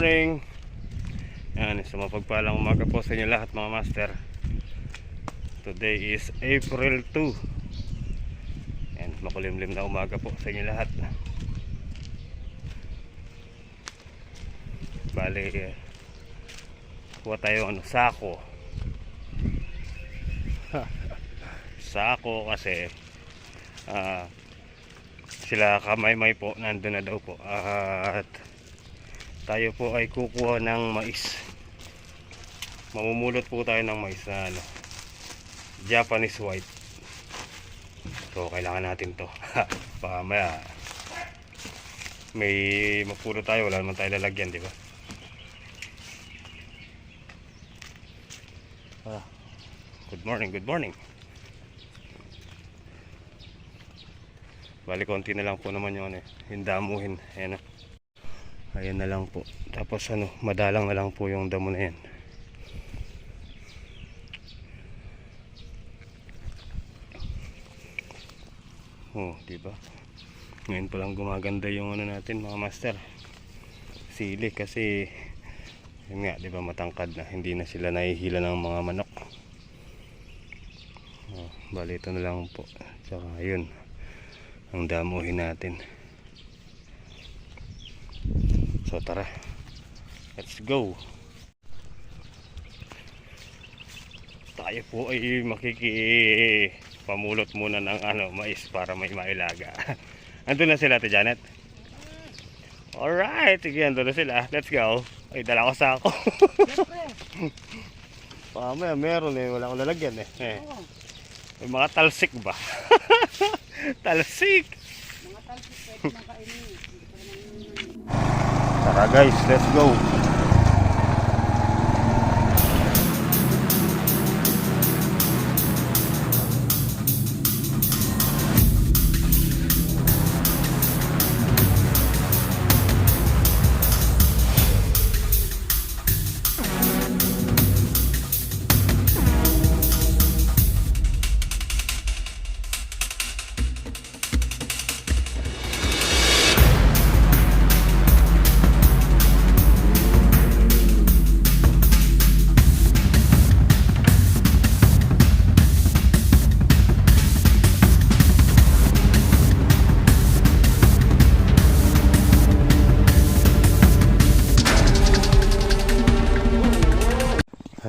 morning. Yan, so mapagpalang umaga po sa inyo lahat mga master. Today is April 2. Yan, makulimlim na umaga po sa inyo lahat. Bali, kuha tayo sako. Sako kasi sila Kamay-may po nandun na daw po, at tayo po ay kukuha ng mais. Mamumulot po tayo ng mais na Japanese white. So kailangan natin to. Baka may mapulot tayo, wala naman tayo lalagyan, di ba? Good morning, good morning. Bali konti na lang po naman yung yung damuhin. Ayan, ayan na lang po. Tapos madalang na lang po yung damo na yan. Oh, diba? Ngayon pa lang gumaganda yung natin mga master. Sili kasi yun nga, diba, matangkad na. Hindi na sila nahihila ng mga manok. Oh, bali ito na lang po. Tsaka yun ang damuhin natin. So tara, let's go. Tayo po ay makikipamulot muna ng mais para may mailaga. Andun na sila, Ate Janet? Alright, sige, andun na sila. Let's go. Ay, dala ko sako. Mamaya meron wala akong lalagyan May mga talsik ba? Talsik. Mga talsik pwede nang kainin. Tara guys, let's go.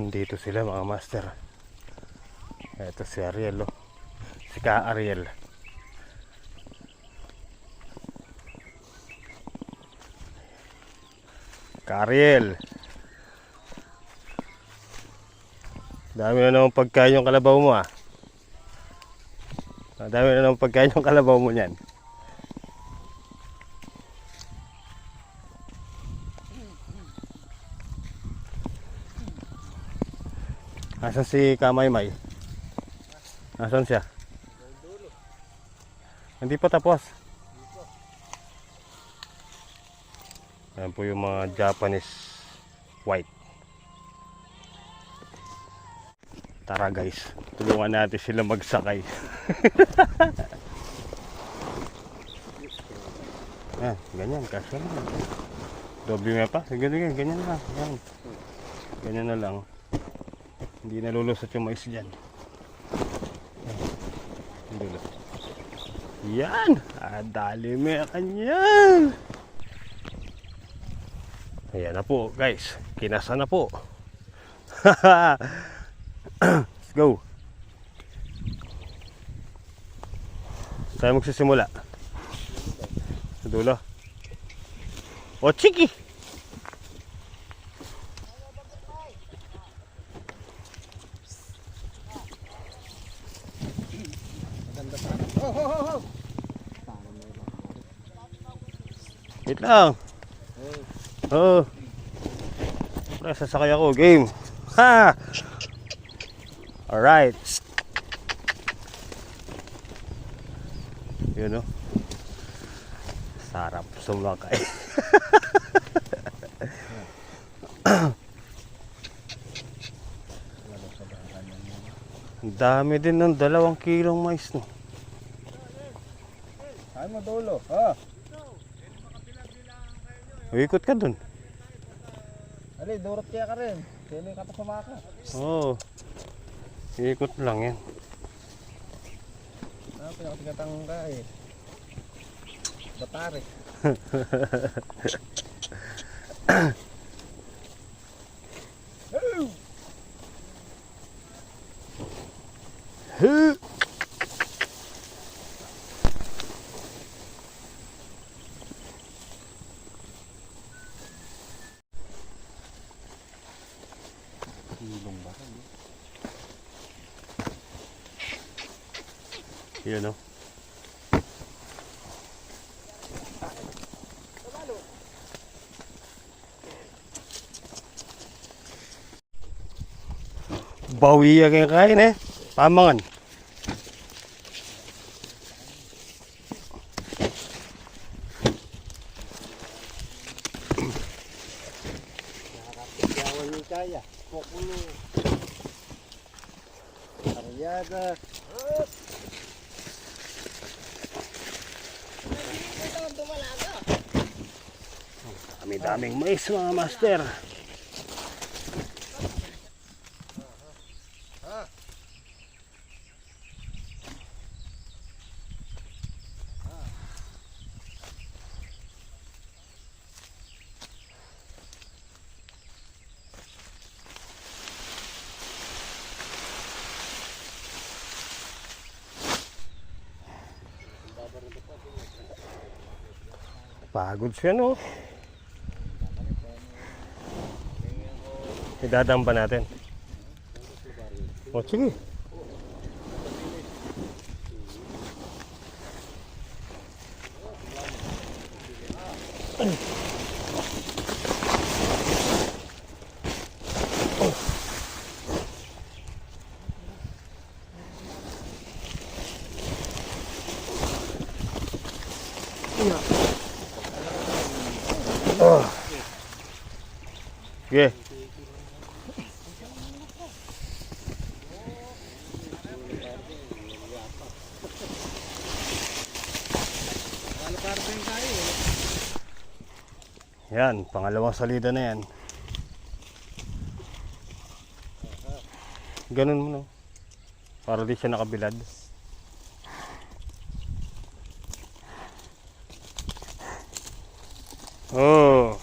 Dito sila mga master. Ito si Ariel, si Ka Ariel. Ka Ariel, dami na naman pagkain yung kalabaw mo Dami na naman pagkain yung kalabaw mo niyan. Asan si Kamay-may? Asan siya? Hindi pa tapos. Ayan po yung mga Japanese white. Tara guys, tulungan natin sila magsakay. Ganyan, kasya na. Doble nga pa, ganyan na lang. Ganyan na lang. Hindi nalulusot yung mais dyan. Yan! Dali meron yan! Ayan na po guys. Kinasa na po. Let's go. Tayo magsisimula. Sa dulo. O chiki! Wait lang. Pre, sasakay ako. Game. Ha! Alright. Yun sarap sumakay. Ang dami din ng 2 kilong mais Ay mo dulo. Ikot ka dun. Dali, durot kaya ka rin. Sino yung kapasama ka? Oo. Ikot lang yan. Pinakasigatang ka eh. Batari. Ilong ba? Yun o. Bawi ang kain eh. Pamangan. Yawan ni kaya. Pokulo. Aryada. Dami-daming mais mga master. Pagod siya no. Idadam ba natin? O sige. Sige. Yan, pangalawang salida na yan. Ganun mo no. Para di siya nakabilad. Oh.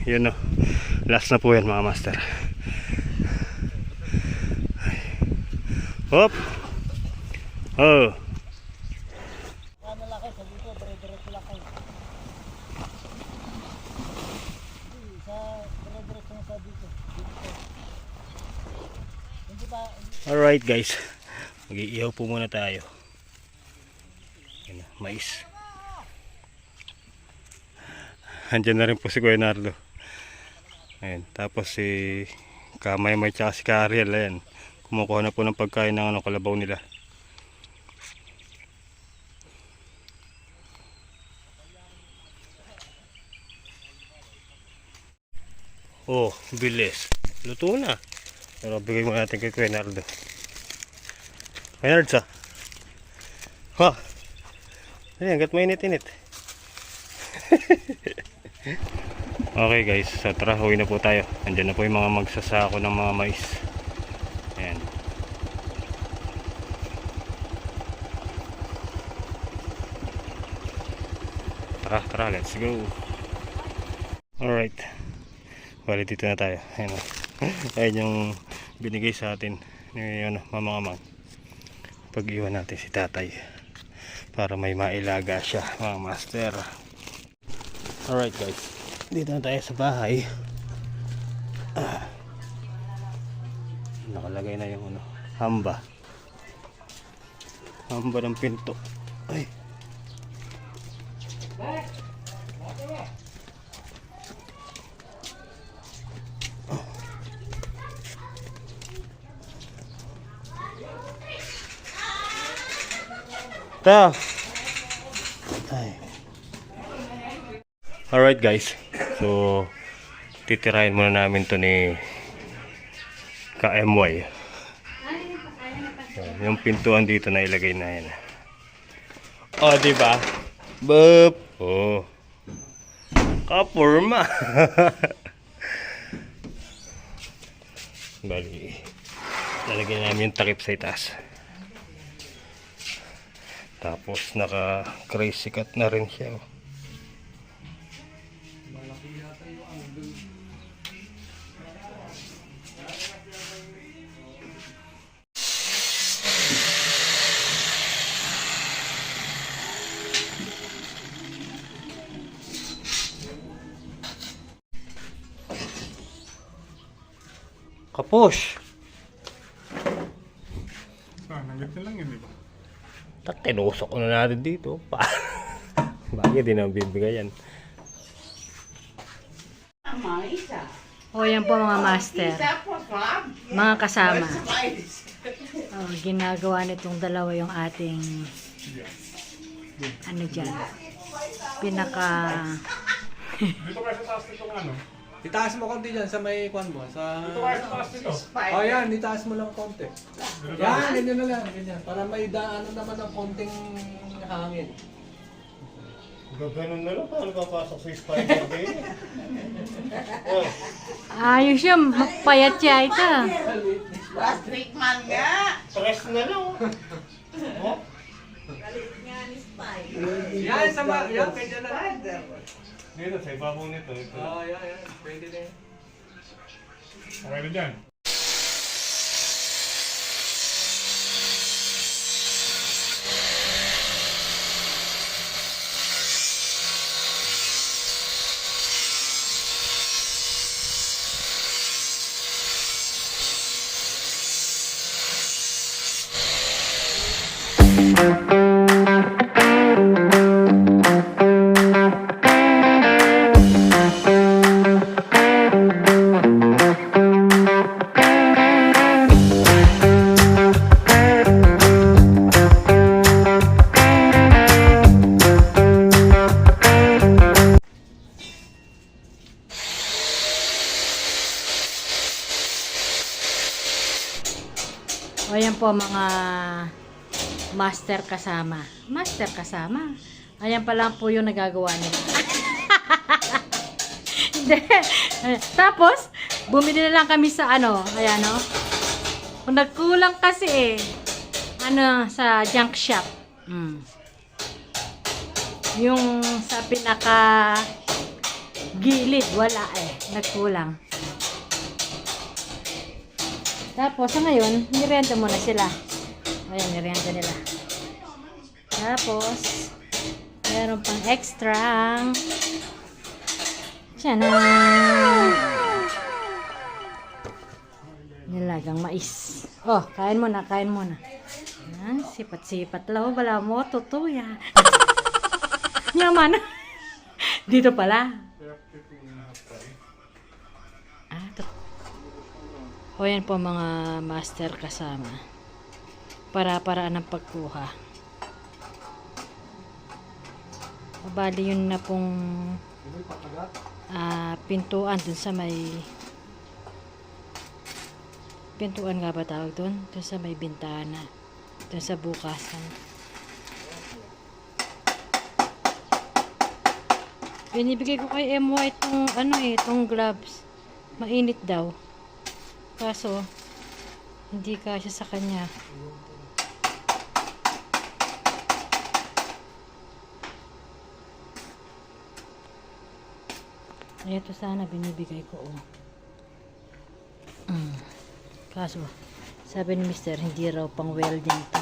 Yun no. Last na po yan mga master. Hop. Oh. Ano laki sa dito, dire-diretso laki. Sa dire-diretso sa dito. Hindi ba Alright guys. Mag-iihaw po muna tayo. Yan na, mais. Andyan na rin po si Kuya Nardo. Ayan, tapos si Kamay May tsaka si Kariel. Ayan, kumukuha na po ng pagkain ng kalabaw nila. Oh, bilis. Luto na. Pero bigay mo natin kay Kuya Nardo. Kuya Nardo, ha? Ayan, gat mainit-init. Okay guys, so tara, huwi na po tayo. Andyan na po yung mga magsasako ng mga mais. Ayan. Tara, let's go. Alright. Bali dito na tayo. Ayan o. Ayan yung binigay sa atin ni Mama Amang. Pag-iwan natin si tatay para may mailaga siya mga master. Alright guys, dito na tayo sa bahay. Nakalagay na yung hamba ng pinto. Ay. Ta. Ay. Alright guys, so titirahin muna namin to ni KMY. Yung pintuan dito na ilagay na yan. Oh, di ba? Bup. Oh. Kapurma. Bali. Lalagyan namin yung takip sa itaas. Tapos naka-crazy cut na rin siya. Oh. Kapos! Nagit na lang yun, di ba? Tinusok ko na natin dito. Bakit din ang bibigayan? Tama, isa. O yan po mga master, Isa po, Bob. mga kasama. Ginagawa nitong dalawa yung ating ano dyan, pinaka Dito kayo sa taas nitong ano? Itaas mo konti dyan sa may kwan mo. Sa... Dito kayo sa taas nito. Oh, yan. Itaas mo lang konti. Yan, ganyan na lang. Ganyan. Para may daanan naman ng konting hangin. Gaganon na lang. Paano papasok sa spider game? Oh. ayos siya, mapayat siya ito. Last week man nga. Stress na lang. Oh. Yan, sama. Yan, ganyan na lang. Dito, sa ibabaw nito. Ito. Oh, yan, yan. Pwede na yan. Okay na dyan. O yan po mga master kasama. Master kasama. Ayan pa lang po yung nagagawa nila. Hindi. Tapos, bumili na lang kami sa ano. Ayan o. Kung nagkulang kasi ano, sa junk shop. Yung sa pinaka gilid, wala nagkulang. Tapos, sa ngayon, nirenta muna sila. Ayan, nirenta nila. Tapos, meron pang extra nilagang mais. Oh, kain muna, kain muna. Sipat-sipat lang. Wala mo, tutuya. Yaman. Dito pala. O yan po mga master kasama. Para-paraan ng pagkuha. Bali yun na pong pintuan dun sa may pintuan nga ba tawag dun? Dun sa may bintana. Dun sa bukasan. Binibigay ko kay MY itong itong gloves. Mainit daw. Kaso, hindi kasya sa kanya. Ito sana binibigay ko. Kaso, sabi ni Mr. hindi raw pang welding to.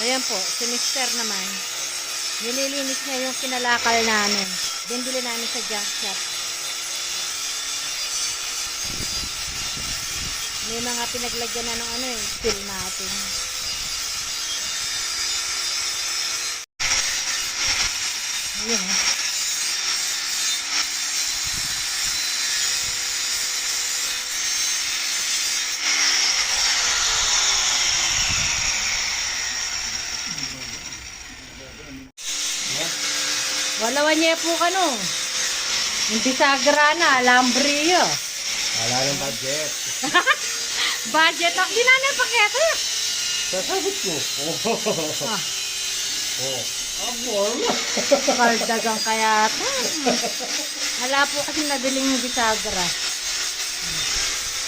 Ayan po, si Mister naman. Nililinis niya yung kinalakal namin. Binili namin sa junk shop. May mga pinaglagyan na ng ano yung steel natin. Ayan eh. Walawan niya po ka no. Yung bisagra na, lambrio. Wala ng budget. Budget ang di na na pakete. Sasagot ko. Ah, Warm. kardagang kaya ito. Wala po kasi nabiling yung bisagra.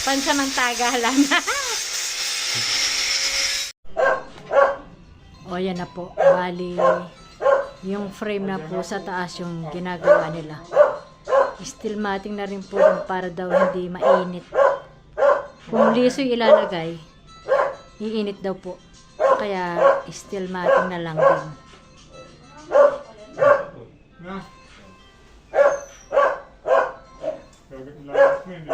Pansamantagalan. O yan na po. Bali, yung frame na po sa taas yung ginagawa nila. Steel matting na rin po dun para daw hindi mainit. Kung liso ilalagay, iinit daw po. Kaya steel matting na lang din. Na. Gagawin lang mo hindi.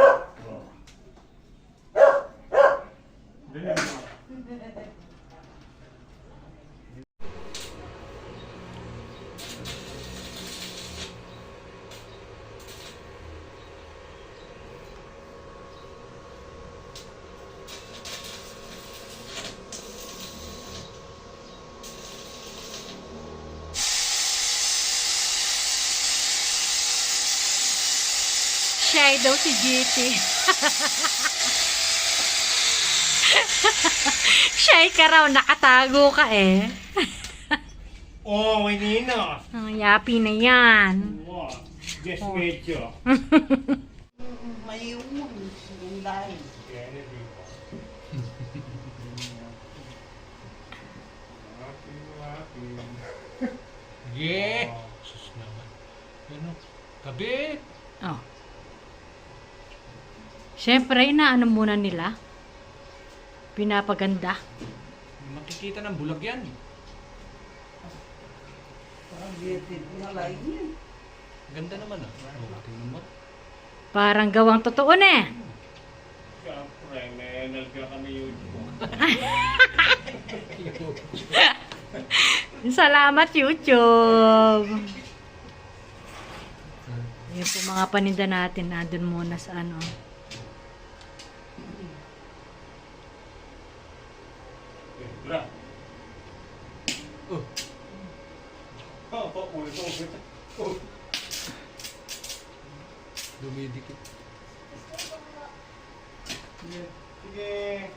Ganyan mo. Shy daw si GT. Shy ka raw, nakatago ka eh. Oh, may nina. Ang yapi na yan. Wow. Just medyo. May umong. Yung lahi. Yeah. Sus naman. Ano? Kabit. Oh. Siyempre, inaano muna nila. Pinapaganda. Makikita ng bulag yan. Parang getid na lahi yan. Ganda naman ah. Oh, tingnan mo. Parang gawang totoo na eh. Siyempre, may nalga kami YouTube. Salamat YouTube. Yan po mga paninda natin. Nandun muna sa ano. Bra. Oh. Ulit. Dumidikit. Sige.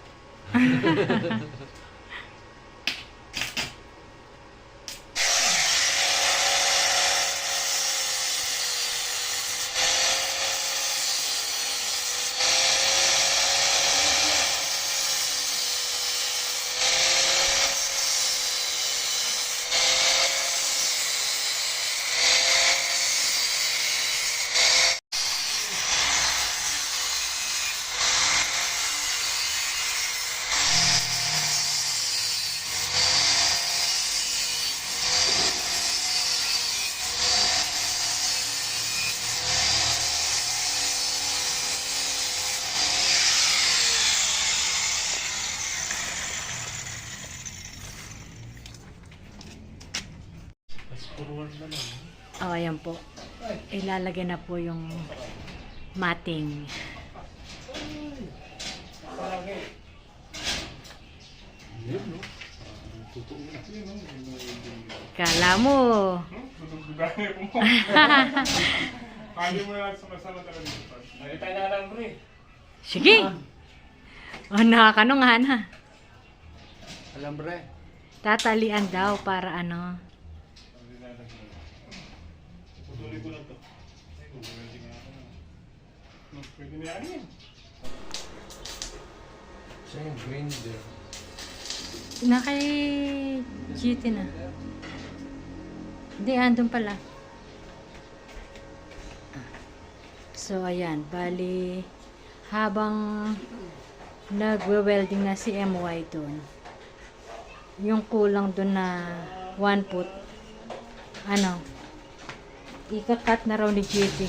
Oh, ayan po. Ilalagay na po yung matting. Kala mo. Dudugdugahin mo. Kaya mo na sama-sama talaga dito. Lagi tayo na lang, bro. Sige. Oh, nakakanungan ha. Alambre. Tatalian daw para ano. Tuloy ko lang to. Pwede na yan. Siya yung grinder. Na kay GT na. Hindi, andun pala. So, ayan. Bali, habang nagwe-welding na si MY doon, yung kulang dun na 1 foot, ano, ikakat na raw ni GT.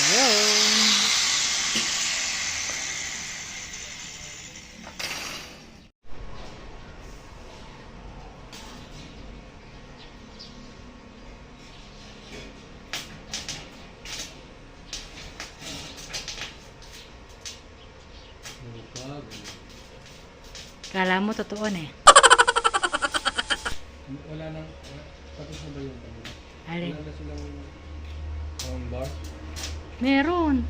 Ayun. Kala mo totoo na eh. Wala nang, tapos na ba yung kanila? Alin? Wala na silang bar? Meron.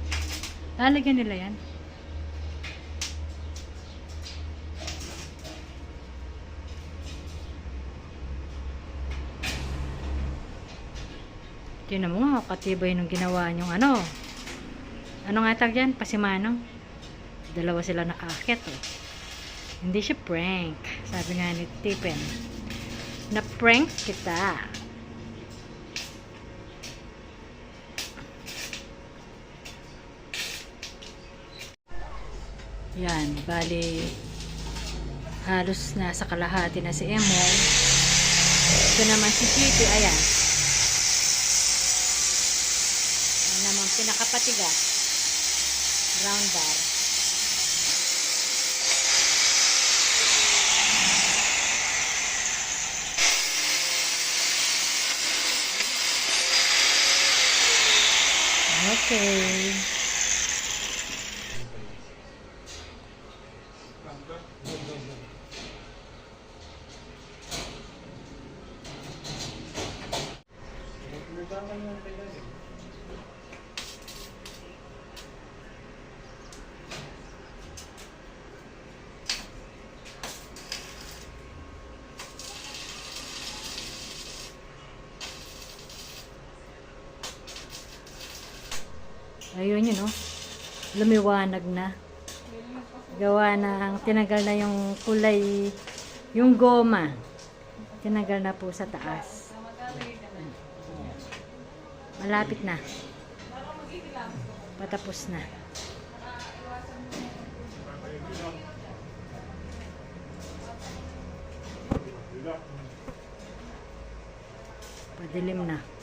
Lalagyan nila yan. Tingnan mo nga, katibay nung ginawa niyong ano. Ano nga tag yan? Pasimanong. Dalawa sila nakaakit oh. Hindi siya prank. Sabi nga ni Tipen. Na-prank kita. Yan, bali halos nasa kalahati na si Emoy. Ito naman si Kitty, ayan. Ayan naman pinakapatigas. Round bar. Okay. Ayun yun, oh. Lumiwanag na. Gawa na, tinagal na yung kulay, yung goma. Tinagal na po sa taas. Malapit na. Patapos na. Padilim na.